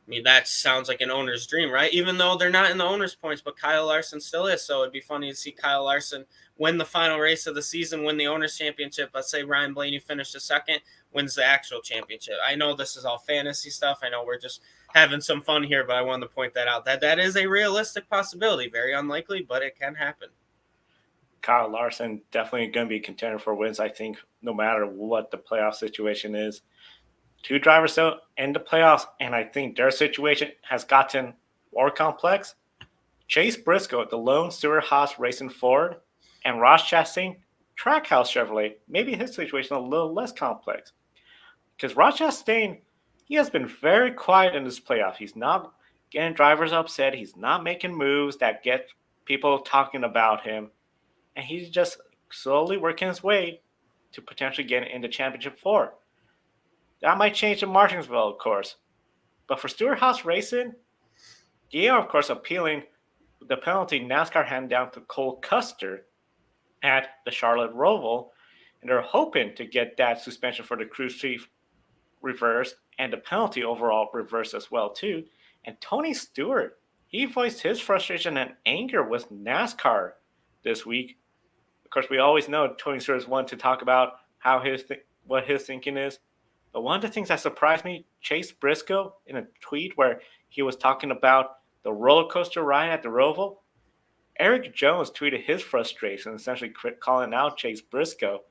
I mean, that sounds like an owner's dream, right? Even though they're not in the owner's points, but Kyle Larson still is. So it'd be funny to see Kyle Larson win the final race of the season, win the owner's championship. Let's say Ryan Blaney finished second, wins the actual championship. I know this is all fantasy stuff. I know we're just having some fun here, but I wanted to point that out. That is a realistic possibility. Very unlikely, but it can happen. Kyle Larson definitely going to be a contender for wins, I think, no matter what the playoff situation is. 2 drivers though in the playoffs, and I think their situation has gotten more complex. Chase Briscoe, the lone Stewart-Haas racing Ford, and Ross Chastain, Trackhouse Chevrolet. Maybe his situation a little less complex, because Ross Chastain, he has been very quiet in this playoff. He's not getting drivers upset. He's not making moves that get people talking about him, and he's just slowly working his way to potentially get into championship 4. That might change in Martinsville, of course. But for Stewart-Haas Racing, they are, of course, appealing the penalty NASCAR handed down to Cole Custer at the Charlotte Roval, and they're hoping to get that suspension for the crew chief reversed and the penalty overall reversed as well, too. And Tony Stewart, he voiced his frustration and anger with NASCAR this week. Of course, we always know Tony Stewart is one to talk about how what his thinking is. But one of the things that surprised me, Chase Briscoe, in a tweet where he was talking about the roller coaster ride at the Roval, Eric Jones tweeted his frustration, essentially calling out Chase Briscoe.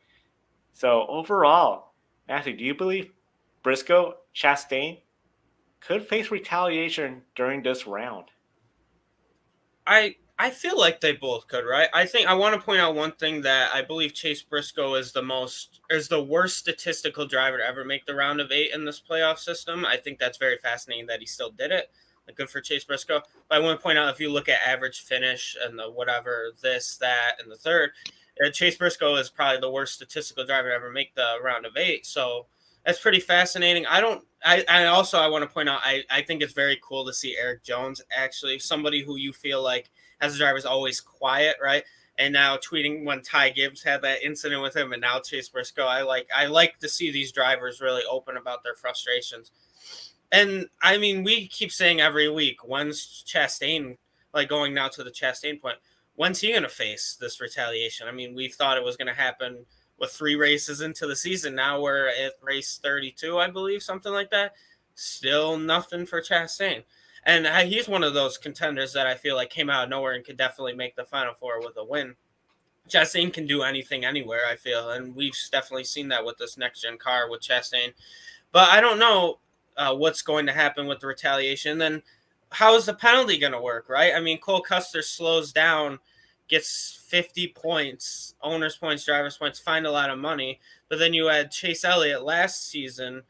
So overall, Matthew, do you believe Briscoe, Chastain could face retaliation during this round? I feel like they both could, right? I want to point out one thing, that I believe Chase Briscoe is the worst statistical driver to ever make the round of 8 in this playoff system. I think that's very fascinating that he still did it. Good for Chase Briscoe. But I want to point out, if you look at average finish and the whatever, this, that, and the third, Chase Briscoe is probably the worst statistical driver to ever make the round of 8. So that's pretty fascinating. I want to point out, I think it's very cool to see Eric Jones, actually, somebody who you feel like as a driver is always quiet, right? And now tweeting when Ty Gibbs had that incident with him, and now Chase Briscoe. I like to see these drivers really open about their frustrations. And I mean, we keep saying every week, when's Chastain, like going now to the Chastain point, when's he going to face this retaliation? I mean, we thought it was going to happen with 3 races into the season. Now we're at race 32, I believe, something like that. Still nothing for Chastain. And he's one of those contenders that I feel like came out of nowhere and could definitely make the Final Four with a win. Chastain can do anything anywhere, I feel. And we've definitely seen that with this next-gen car with Chastain. But I don't know what's going to happen with the retaliation. Then how is the penalty going to work, right? I mean, Cole Custer slows down, gets 50 points, owner's points, driver's points, find a lot of money. But then you had Chase Elliott last season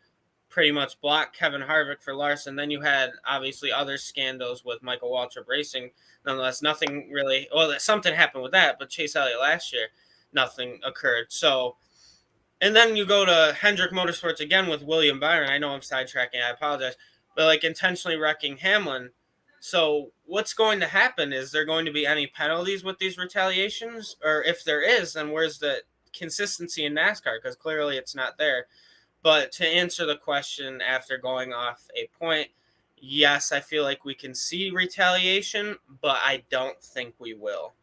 pretty much block Kevin Harvick for Larson. Then you had obviously other scandals with Michael Waltrip Racing. Nonetheless, nothing really, well, something happened with that, but Chase Elliott last year, nothing occurred. So, and then you go to Hendrick Motorsports again with William Byron. I know I'm sidetracking, I apologize, but like intentionally wrecking Hamlin. So what's going to happen? Is there going to be any penalties with these retaliations? Or if there is, then where's the consistency in NASCAR? Because clearly it's not there. But to answer the question after going off a point, yes, I feel like we can see retaliation, but I don't think we will.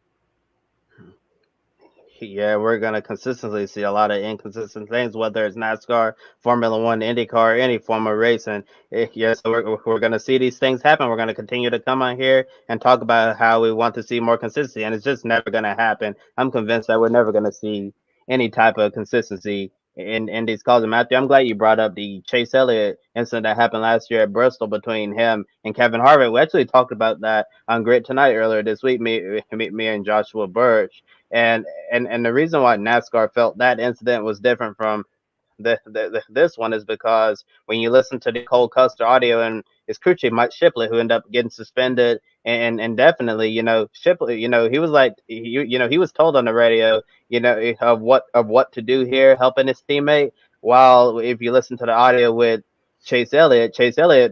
Yeah, we're gonna consistently see a lot of inconsistent things, whether it's NASCAR, Formula One, IndyCar, any form of racing. Yeah, so we're gonna see these things happen. We're gonna continue to come on here and talk about how we want to see more consistency, and it's just never gonna happen. I'm convinced that we're never gonna see any type of consistency in these calls. And Matthew, I'm glad you brought up the Chase Elliott incident that happened last year at Bristol between him and Kevin Harvick. We actually talked about that on Grid Tonight earlier this week. Me and Joshua Birch. And the reason why NASCAR felt that incident was different from this one is because when you listen to the Cole Custer audio, and it's crew chief Mike Shipley who ended up getting suspended, and definitely, Shipley, he was like, he was told on the radio, of what to do here, helping his teammate. While if you listen to the audio with Chase Elliott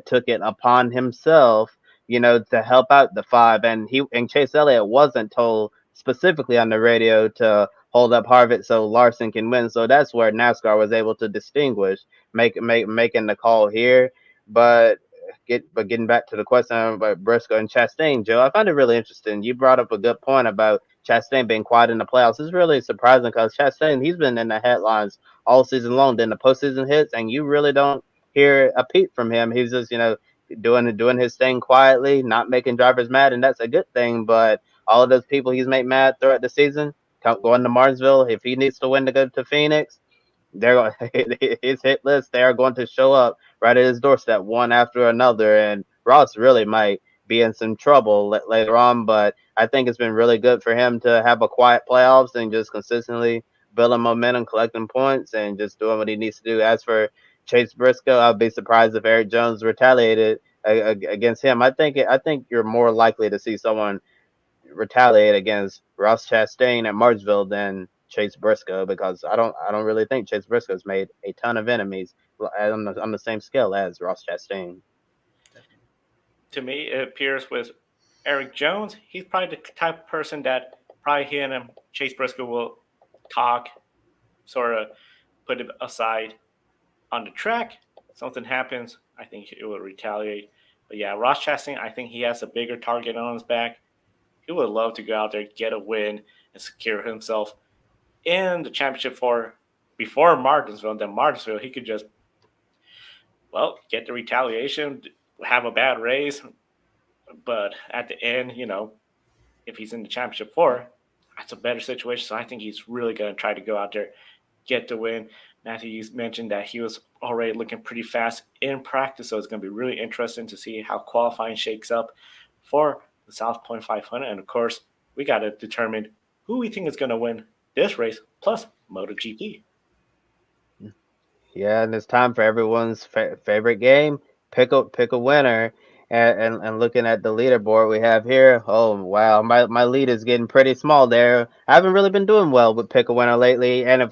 took it upon himself, to help out the five, and Chase Elliott wasn't told specifically on the radio to hold up Harvick so Larson can win. So that's where NASCAR was able to distinguish, making the call here. But getting back to the question about Briscoe and Chastain, Joe, I find it really interesting. You brought up a good point about Chastain being quiet in the playoffs. It's really surprising because Chastain, he's been in the headlines all season long. Then the postseason hits, and you really don't hear a peep from him. He's just, doing his thing quietly, not making drivers mad, and that's a good thing. But all of those people he's made mad throughout the season, going to Martinsville, if he needs to win to go to Phoenix, they're going his hit list. They are going to show up right at his doorstep, one after another. And Ross really might be in some trouble later on. But I think it's been really good for him to have a quiet playoffs and just consistently building momentum, collecting points, and just doing what he needs to do. As for Chase Briscoe, I'd be surprised if Eric Jones retaliated against him. I think you're more likely to see someone retaliate against Ross Chastain at Martinsville than Chase Briscoe, because I don't really think Chase Briscoe's made a ton of enemies on the same scale as Ross Chastain. To me, it appears with Eric Jones, he's probably the type of person that probably he and Chase Briscoe will talk, sort of put it aside on the track. Something happens, I think it will retaliate. But yeah, Ross Chastain, I think he has a bigger target on his back. He would love to go out there, get a win, and secure himself in the championship before Martinsville. And then Martinsville, he could just, get the retaliation, have a bad race. But at the end, if he's in the championship that's a better situation. So I think he's really going to try to go out there, get the win. Matthew, you mentioned that he was already looking pretty fast in practice. So it's going to be really interesting to see how qualifying shakes up for the South Point 500. And of course, we got to determine who we think is going to win this race, plus MotoGP. Yeah, and it's time for everyone's favorite game. Pick a winner. And looking at the leaderboard we have here, oh wow, my lead is getting pretty small there. I haven't really been doing well with pick a winner lately, and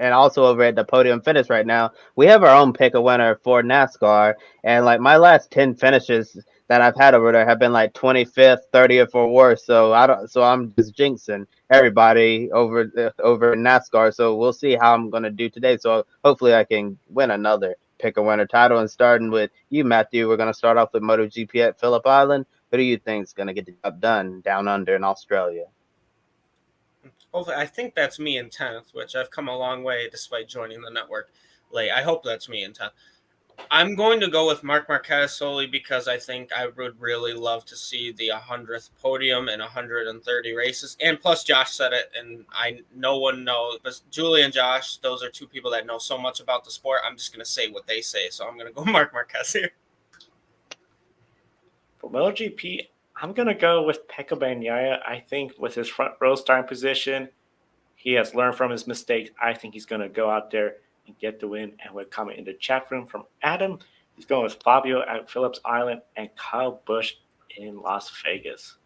also over at the podium finish right now, we have our own pick a winner for NASCAR, and like my last 10 finishes that I've had over there have been like 25th, 30th or worse. So I'm just jinxing everybody over NASCAR. So we'll see how I'm gonna do today. So hopefully I can win another pick a winner title. And starting with you, Matthew, we're going to start off with MotoGP at Phillip Island. Who do you think is going to get the job done down under in Australia? Hopefully, I think that's me in 10th, which I've come a long way despite joining the network late. I hope that's me in 10th. I'm going to go with Marc Marquez solely because I think I would really love to see the 100th podium in 130 races. And plus, Josh said it, and no one knows. But Julie and Josh, those are two people that know so much about the sport. I'm just going to say what they say. So I'm going to go Marc Marquez here. For MotoGP, I'm going to go with Pecco Bagnaia. I think with his front row starting position, he has learned from his mistakes. I think he's going to go out there and get the win. And we're coming in the chat room from Adam. He's going with Fabio at Phillips Island and Kyle Busch in Las Vegas.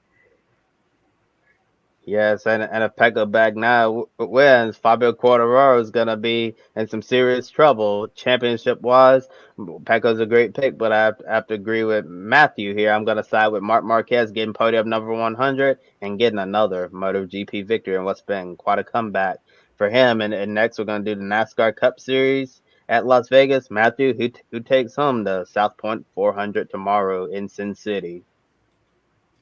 Yes, and if Pecco Bagnaia wins, Fabio Quartararo is going to be in some serious trouble championship-wise. Pecco's a great pick, but I have to agree with Matthew here. I'm going to side with Marc Marquez getting podium number 100 and getting another MotoGP victory in what's been quite a comeback for him. And next we're going to do the NASCAR Cup Series at Las Vegas. Matthew, who takes home the South Point 400 tomorrow in Sin City?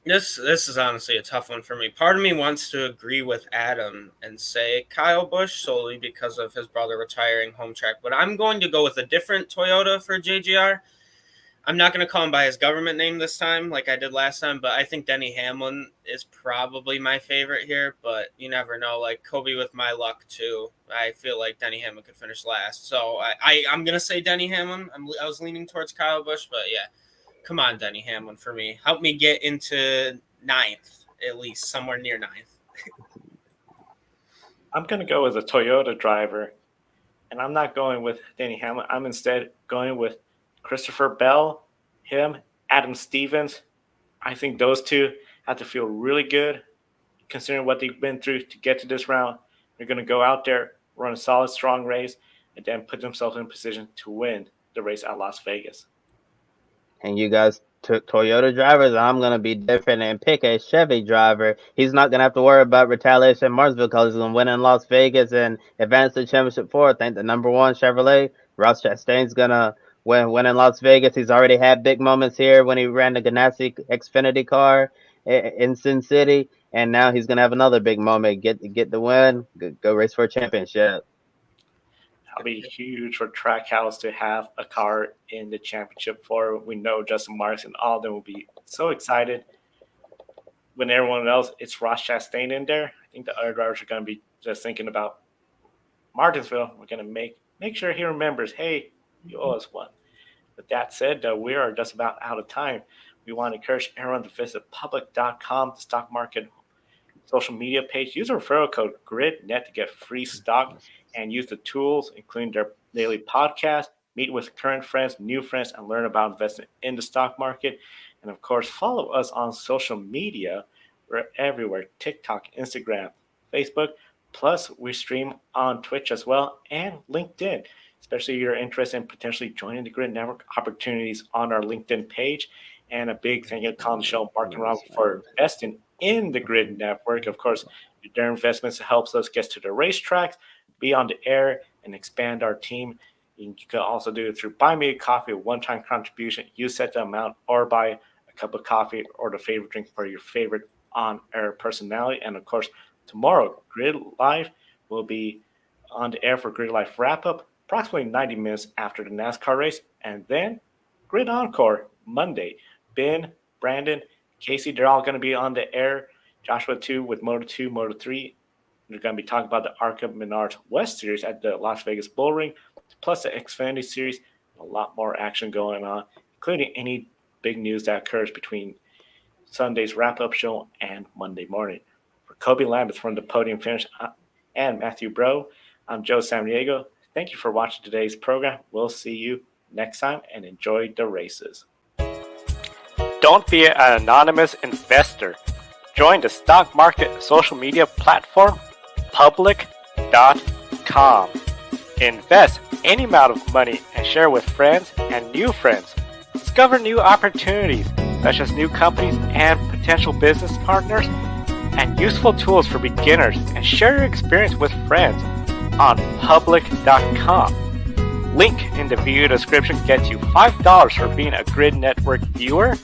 This is honestly a tough one for me. Part of me wants to agree with Adam and say Kyle Busch solely because of his brother retiring home track, but I'm going to go with a different Toyota for JGR. I'm not going to call him by his government name this time like I did last time, but I think Denny Hamlin is probably my favorite here, but you never know. Like Kobe with my luck too. I feel like Denny Hamlin could finish last. So I'm going to say Denny Hamlin. I was leaning towards Kyle Busch, but yeah. Come on, Denny Hamlin, for me. Help me get into 9th, at least, somewhere near 9th. I'm going to go with a Toyota driver, and I'm not going with Denny Hamlin. I'm instead going with Christopher Bell, him, Adam Stevens. I think those two have to feel really good, considering what they've been through to get to this round. They're going to go out there, run a solid, strong race, and then put themselves in position to win the race at Las Vegas. And you guys took Toyota drivers. I'm going to be different and pick a Chevy driver. He's not going to have to worry about retaliation in Martinsville because he's going to win in Las Vegas and advance to the championship 4. I think the number 1 Chevrolet, Ross Chastain's going to win in Las Vegas. He's already had big moments here when he ran the Ganassi Xfinity car in Sin City. And now he's going to have another big moment, get the win, go race for a championship. That'll be huge for Trackhouse to have a car in the championship 4. We know Justin Marks and all of them will be so excited. When everyone else, it's Ross Chastain in there. I think the other drivers are going to be just thinking about Martinsville. We're going to make sure he remembers, hey, you owe us one. With that said, though, we are just about out of time. We want to encourage everyone to visit public.com, the stock market social media page. Use the referral code GRIDNET to get free stock and use the tools, including their daily podcast, meet with current friends, new friends, and learn about investing in the stock market. And, of course, follow us on social media. We're everywhere, TikTok, Instagram, Facebook. Plus, we stream on Twitch as well and LinkedIn, especially if you're interested in potentially joining the Grid Network opportunities on our LinkedIn page. And a big thank you to Colin Michelle, Mark and Rob for investing in the Grid Network. Of course, their investments helps us get to the racetracks, be on the air, and expand our team. You can also do it through Buy Me a Coffee, a one-time contribution. You set the amount or buy a cup of coffee or the favorite drink for your favorite on-air personality. And, of course, tomorrow, Grid Live will be on the air for Grid Live Wrap-Up, approximately 90 minutes after the NASCAR race. And then Grid Encore, Monday. Ben, Brandon, Casey, they're all going to be on the air. Joshua, too, with Moto2, Moto3. They're going to be talking about the ARCA Menards West Series at the Las Vegas Bull Ring, plus the Xfinity Series. A lot more action going on, including any big news that occurs between Sunday's wrap-up show and Monday morning. For Kobe Lambeth from the Podium Finish and Matthew Bro, I'm Joe Samaniego. Thank you for watching today's program. We'll see you next time, and enjoy the races. Don't be an anonymous investor. Join the stock market social media platform, public.com. Invest any amount of money and share with friends and new friends. Discover new opportunities, such as new companies and potential business partners, and useful tools for beginners, and share your experience with friends on public.com. Link in the video description gets you $5 for being a Grid Network viewer.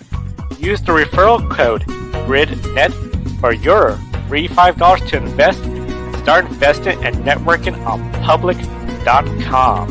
Use the referral code GRIDNET for your free $5 to invest. Start investing and networking on public.com.